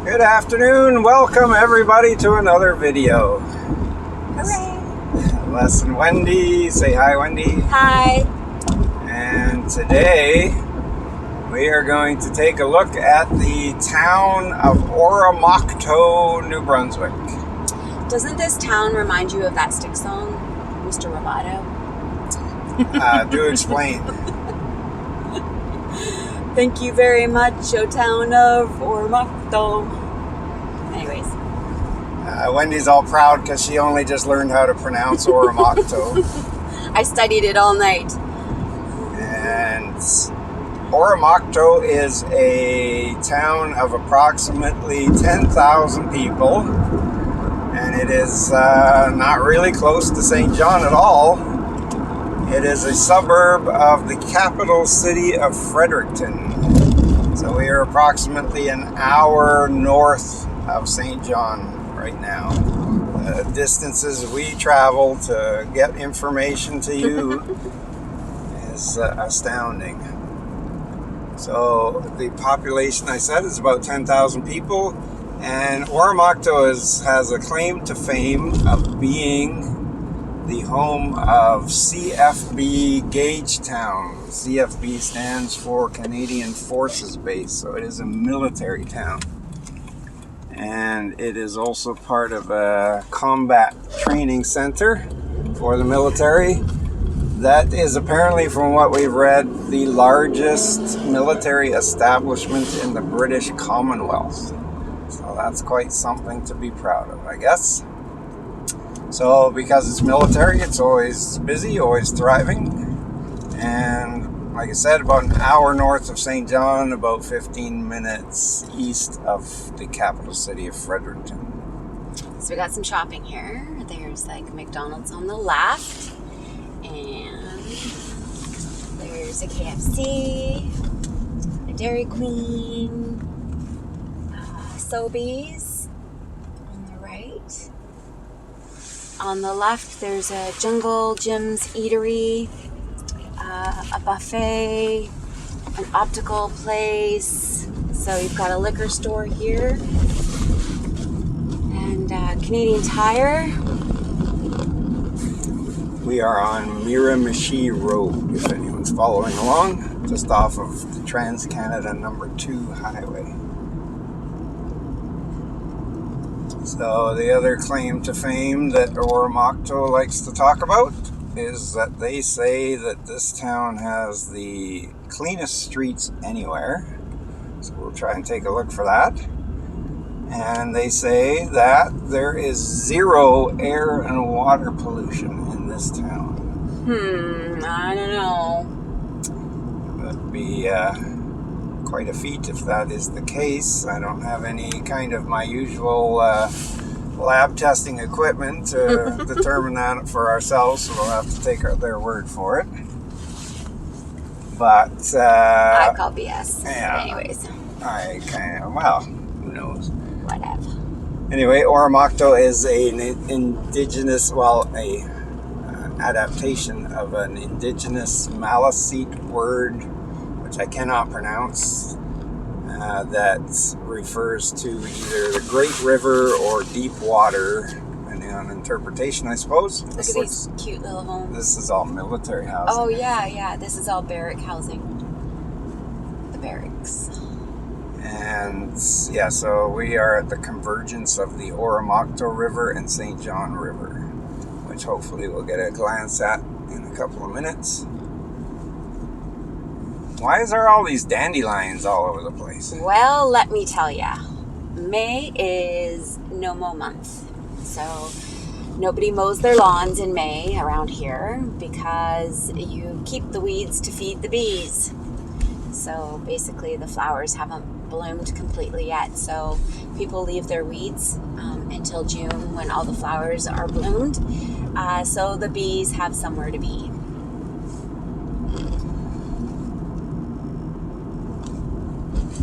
Good afternoon. Welcome everybody to another video. Hooray! Les and Wendy. Say hi, Wendy. Hi. And today we are going to take a look at the town of Oromocto, New Brunswick. Doesn't this town remind you of that Stick song, Mr. Roboto? Do explain. Thank you very much, O town of Oromocto. Anyways. Wendy's all proud because she only just learned how to pronounce Oromocto. I studied it all night. And Oromocto is a town of approximately 10,000 people. And it is not really close to St. John at all. It is a suburb of the capital city of Fredericton. So we are approximately an hour north of St. John right now. The distances we travel to get information to you is astounding. So the population, I said, is about 10,000 people. And Oromocto has a claim to fame of being the home of CFB Gagetown. CFB stands for Canadian Forces Base, so it is a military town. And it is also part of a combat training center for the military. That is apparently, from what we've read, the largest military establishment in the British Commonwealth. So that's quite something to be proud of, I guess. So because it's military, it's always busy, always thriving. And like I said, about an hour north of St. John, about 15 minutes east of the capital city of Fredericton. So we got some shopping here. There's like McDonald's on the left. And there's a KFC, a Dairy Queen, Sobeys on the right. On the left, there's a Jungle Jim's Eatery, a buffet, an optical place. So you've got a liquor store here, and Canadian Tire. We are on Miramichi Road, if anyone's following along, just off of the Trans-Canada No. 2 highway. So the other claim to fame that Oromocto likes to talk about is that they say that this town has the cleanest streets anywhere. So we'll try and take a look for that. And they say that there is zero air and water pollution in this town. I don't know. That'd be quite a feat if that is the case. I don't have any kind of my usual lab testing equipment to determine that for ourselves, so we'll have to take their word for it. But I call BS. Yeah. Anyways. I kind of, well, who knows? Whatever. Anyway, Oromocto is an indigenous, adaptation of an indigenous Maliseet word, which I cannot pronounce, that refers to either the Great River or deep water, depending on interpretation, I suppose. Look at these cute little homes. This is all military housing. Oh, yeah. This is all barrack housing. The barracks. And yeah, so we are at the convergence of the Oromocto River and St. John River, which hopefully we'll get a glance at in a couple of minutes. Why is there all these dandelions all over the place? Well, let me tell ya. May is no mow month. So nobody mows their lawns in May around here because you keep the weeds to feed the bees. So basically the flowers haven't bloomed completely yet. So people leave their weeds until June when all the flowers are bloomed. So the bees have somewhere to be.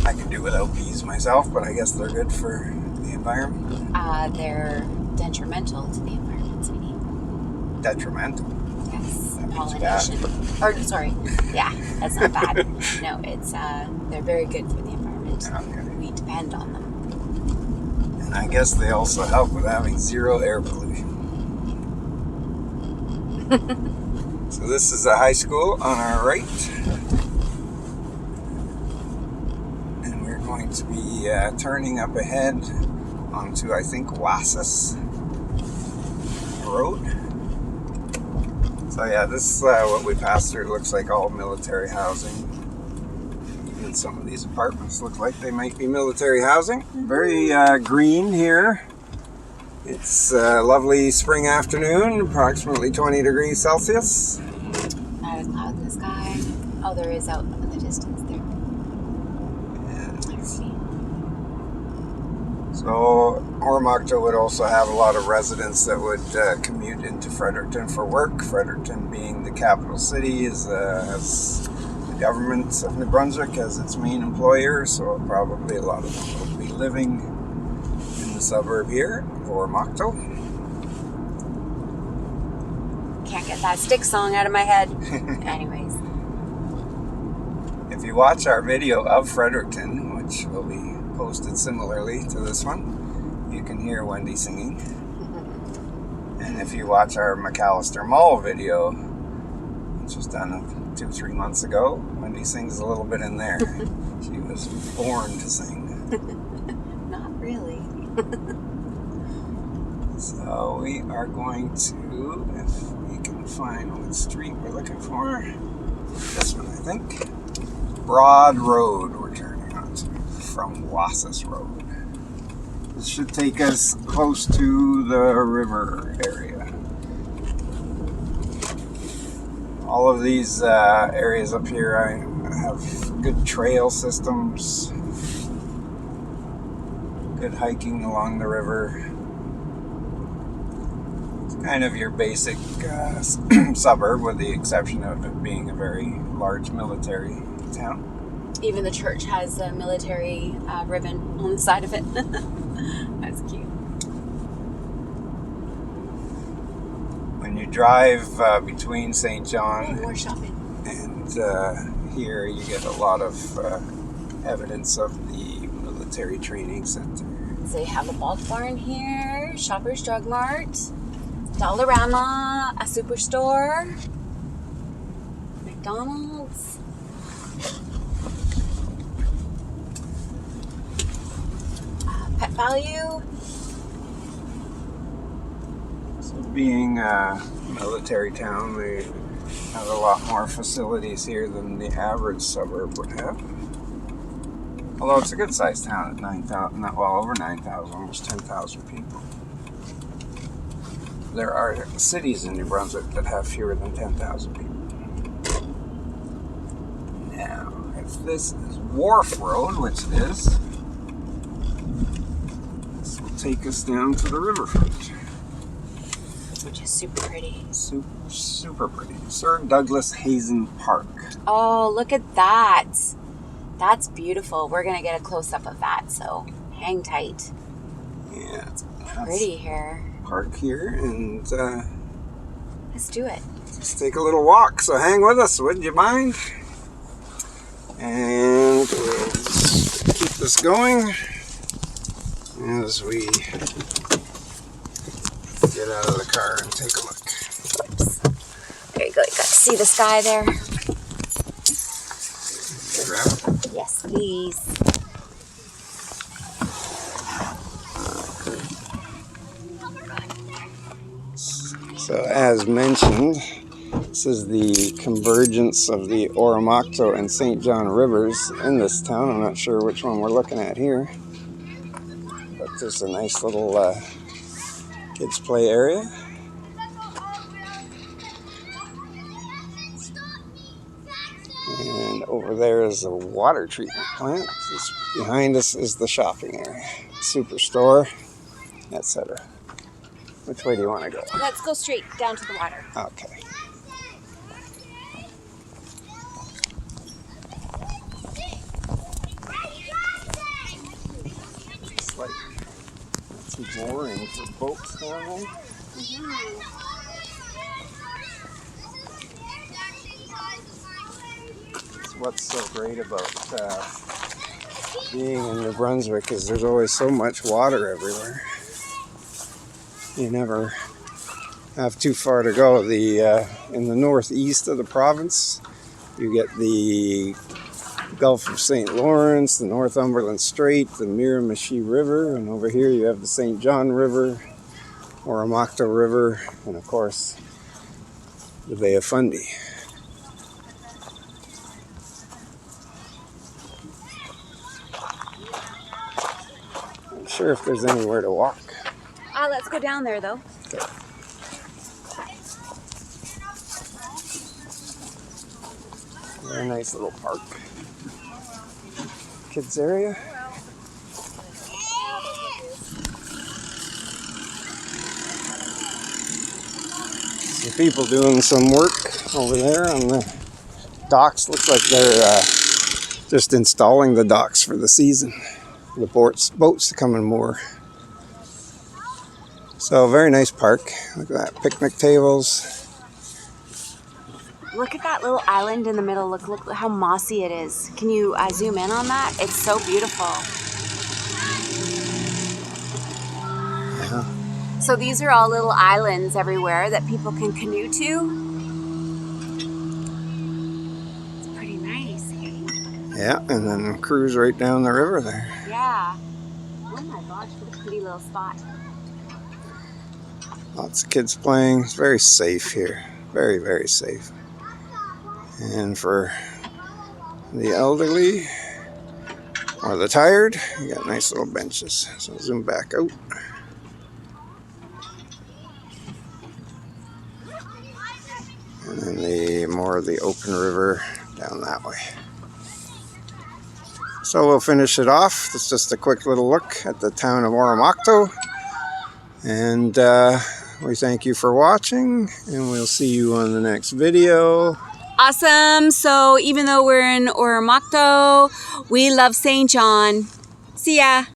I could do without bees myself, but I guess they're good for the environment. They're detrimental to the environment, sweetie. Detrimental? Yes, That means pollination. Or, sorry, yeah, that's not bad. No, it's they're very good for the environment. Okay. We depend on them. And I guess they also help with having zero air pollution. So this is a high school on our right. And we're going to be turning up ahead onto, I think, Wassas Road. So yeah, this what we passed through looks like all military housing. And some of these apartments look like they might be military housing. Very green here. It's a lovely spring afternoon, approximately 20 degrees Celsius. Not a cloud in the sky. Oh, there is out in the distance there. I see. So Oromocto would also have a lot of residents that would commute into Fredericton for work. Fredericton being the capital city has the government of New Brunswick as its main employer, so probably a lot of them will be living in the suburb here, Oromocto. Can't get that stick song out of my head. Anyways. If you watch our video of Fredericton, which will be posted similarly to this one, you can hear Wendy singing. And if you watch our McAllister Mall video, which was done 2-3 months ago, Wendy sings a little bit in there. She was born to sing. Not really. So we are going to, if we can find what street we're looking for, this one I think, Broad Road we're turning onto from Wassas Road. This should take us close to the river area. All of these areas up here have good trail systems, good hiking along the river. Kind of your basic suburb, with the exception of it being a very large military town. Even the church has a military ribbon on the side of it. That's cute. When you drive between St. John more shopping. and here, you get a lot of evidence of the military training center. So you have a bulk barn here, Shoppers Drug Mart, Dollarama, a superstore, McDonald's. Pet Value. So being a military town, they have a lot more facilities here than the average suburb would have. Although it's a good sized town at 9,000, well over 9,000, almost 10,000 people. There are cities in New Brunswick that have fewer than 10,000 people. Now, if this is Wharf Road, which it is, this will take us down to the riverfront. Which is super pretty. Super pretty. Sir Douglas Hazen Park. Oh, look at that. That's beautiful. We're going to get a close-up of that, so hang tight. Yeah, it's pretty here. Park here, and let's do it. Let's take a little walk, so hang with us, would you mind? And we'll keep this going as we get out of the car and take a look. Oops. There you go. You got to see the sky there. Grab it. Yes, please. So as mentioned, this is the convergence of the Oromocto and St. John rivers in this town. I'm not sure which one we're looking at here, but there's a nice little kids play area. And over there is a water treatment plant. Behind us is the shopping area, superstore, etc. Which way do you want to go? Let's go straight down to the water. Okay. It's like it's boring for boats down there. What's so great about being in New Brunswick is there's always so much water everywhere. You never have too far to go. In the northeast of the province, you get the Gulf of St. Lawrence, the Northumberland Strait, the Miramichi River, and over here you have the St. John River, Oromocto River, and of course the Bay of Fundy. Not sure if there's anywhere to walk. Let's go down there though. Okay. Very nice little park. Kids area. Some people doing some work over there on the docks. Looks like they're just installing the docks for the season. The boats to come and moor. So very nice park. Look at that, picnic tables. Look at that little island in the middle. Look how mossy it is. Can you zoom in on that? It's so beautiful. Yeah. So these are all little islands everywhere that people can canoe to. It's pretty nice, hey? Yeah, and then cruise right down the river there. Yeah. Oh my gosh, what a pretty little spot. Lots of kids playing. It's very safe here. Very, very safe. And for the elderly or the tired, you got nice little benches. So zoom back out. And then more of the open river down that way. So we'll finish it off. It's just a quick little look at the town of Oromocto. And we thank you for watching, and we'll see you on the next video. Awesome. So even though we're in Oromocto, we love St. John. See ya.